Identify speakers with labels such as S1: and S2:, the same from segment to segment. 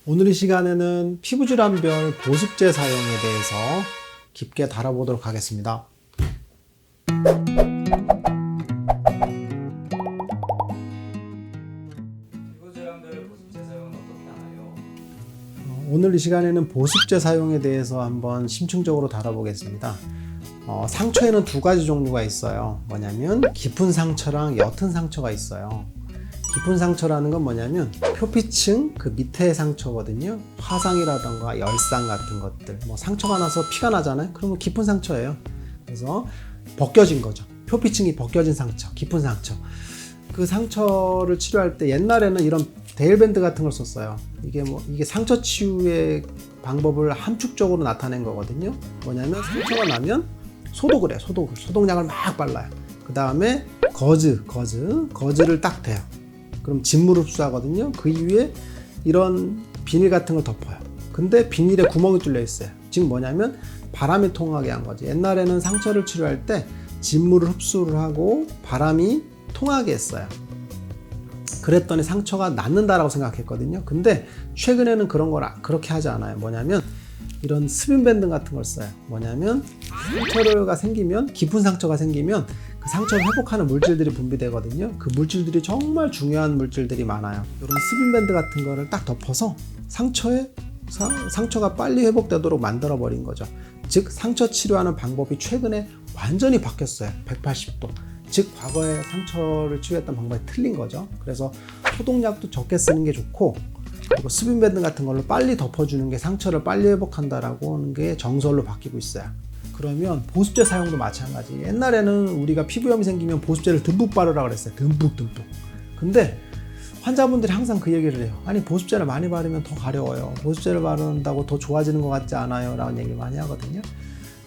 S1: 오늘 이 시간에는 피부질환별 보습제 사용에 대해서 깊게 다뤄보도록 하겠습니다.
S2: 피부질환별 보습제 사용은 어떻게 하나요?
S1: 오늘 이 시간에는 보습제 사용에 대해서 한번 심층적으로 다뤄보겠습니다. 상처에는 두 가지 종류가 있어요. 뭐냐면 깊은 상처랑 옅은 상처가 있어요. 깊은 상처라는 건 뭐냐면 표피층 그 밑에 상처거든요. 화상이라던가 열상 같은 것들, 상처가 나서 피가 나잖아요. 그러면 깊은 상처예요. 그래서 벗겨진 거죠. 표피층이 벗겨진 상처, 깊은 상처. 그 상처를 치료할 때 옛날에는 이런 데일밴드 같은 걸 썼어요. 이게 상처 치유의 방법을 함축적으로 나타낸 거거든요. 뭐냐면 상처가 나면 소독을 해요. 소독약을 막 발라요. 그 다음에 거즈를 딱 대요. 그럼 진물 흡수하거든요. 그 이후에 이런 비닐 같은 걸 덮어요. 근데 비닐에 구멍이 뚫려 있어요. 즉 뭐냐면 바람이 통하게 한 거지. 옛날에는 상처를 치료할 때 진물을 흡수를 하고 바람이 통하게 했어요. 그랬더니 상처가 낫는다라고 생각했거든요. 근데 최근에는 그런 걸 그렇게 하지 않아요. 뭐냐면 이런 스빈밴드 같은 걸 써요. 뭐냐면 상처가 생기면, 깊은 상처가 생기면 그 상처를 회복하는 물질들이 분비되거든요. 그 물질들이 정말 중요한 물질들이 많아요. 이런 스빈밴드 같은 거를 딱 덮어서 상처가 빨리 회복되도록 만들어 버린 거죠. 즉 상처 치료하는 방법이 최근에 완전히 바뀌었어요. 180도. 즉 과거에 상처를 치료했던 방법이 틀린 거죠. 그래서 소독약도 적게 쓰는 게 좋고, 그리고 스빈밴드 같은 걸로 빨리 덮어주는 게 상처를 빨리 회복한다라고 하는 게 정설로 바뀌고 있어요. 그러면 보습제 사용도 마찬가지. 옛날에는 우리가 피부염이 생기면 보습제를 듬뿍 바르라고 그랬어요. 듬뿍. 근데 환자분들이 항상 그 얘기를 해요. 아니 보습제를 많이 바르면 더 가려워요. 보습제를 바른다고 더 좋아지는 것 같지 않아요? 라는 얘기를 많이 하거든요.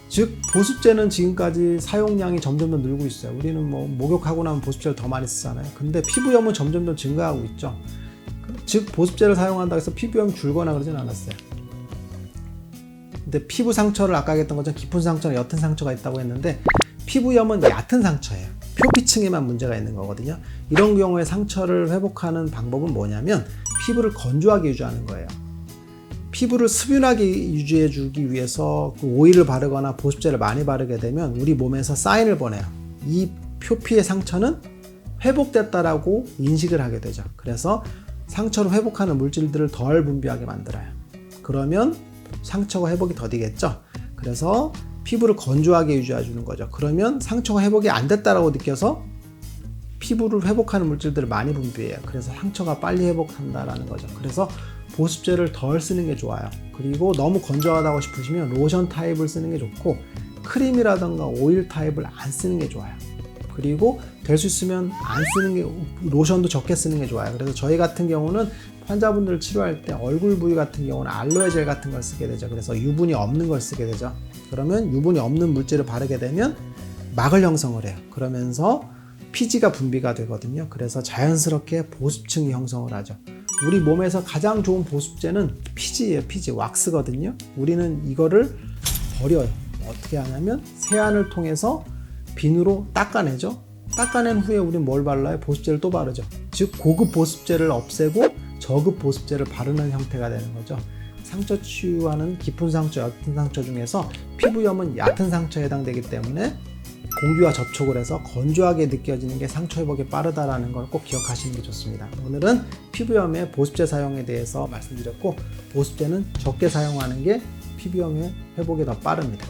S1: 즉 보습제는 지금까지 사용량이 점점 더 늘고 있어요. 우리는 목욕하고 나면 보습제를 더 많이 쓰잖아요. 근데 피부염은 점점 더 증가하고 있죠. 즉 보습제를 사용한다고 해서 피부염이 줄거나 그러진 않았어요. 근데 피부 상처를 아까 얘기했던 것처럼 깊은 상처나 옅은 상처가 있다고 했는데 피부염은 얕은 상처예요. 표피층에만 문제가 있는 거거든요. 이런 경우에 상처를 회복하는 방법은 뭐냐면 피부를 건조하게 유지하는 거예요. 피부를 습윤하게 유지해 주기 위해서 오일을 바르거나 보습제를 많이 바르게 되면 우리 몸에서 사인을 보내요. 이 표피의 상처는 회복됐다라고 인식을 하게 되죠. 그래서 상처를 회복하는 물질들을 덜 분비하게 만들어요. 그러면 상처가 회복이 더디겠죠. 그래서 피부를 건조하게 유지해 주는 거죠. 그러면 상처가 회복이 안 됐다라고 느껴서 피부를 회복하는 물질들을 많이 분비해요. 그래서 상처가 빨리 회복한다라는 거죠. 그래서 보습제를 덜 쓰는 게 좋아요. 그리고 너무 건조하다고 싶으시면 로션 타입을 쓰는 게 좋고, 크림이라던가 오일 타입을 안 쓰는 게 좋아요. 그리고 될 수 있으면 안 쓰는 게, 로션도 적게 쓰는 게 좋아요. 그래서 저희 같은 경우는 환자분들을 치료할 때 얼굴 부위 같은 경우는 알로에 젤 같은 걸 쓰게 되죠. 그래서 유분이 없는 걸 쓰게 되죠. 그러면 유분이 없는 물질을 바르게 되면 막을 형성을 해요. 그러면서 피지가 분비가 되거든요. 그래서 자연스럽게 보습층이 형성을 하죠. 우리 몸에서 가장 좋은 보습제는 피지예요. 피지, 왁스거든요. 우리는 이거를 버려요. 어떻게 하냐면 세안을 통해서 비누로 닦아내죠. 닦아낸 후에 우리는 뭘 발라요? 보습제를 또 바르죠. 즉 고급 보습제를 없애고 저급 보습제를 바르는 형태가 되는 거죠. 상처 치유하는 깊은 상처, 옅은 상처 중에서 피부염은 얕은 상처에 해당되기 때문에 공기와 접촉을 해서 건조하게 느껴지는 게 상처 회복이 빠르다라는 걸 꼭 기억하시는 게 좋습니다. 오늘은 피부염의 보습제 사용에 대해서 말씀드렸고, 보습제는 적게 사용하는 게 피부염의 회복이 더 빠릅니다.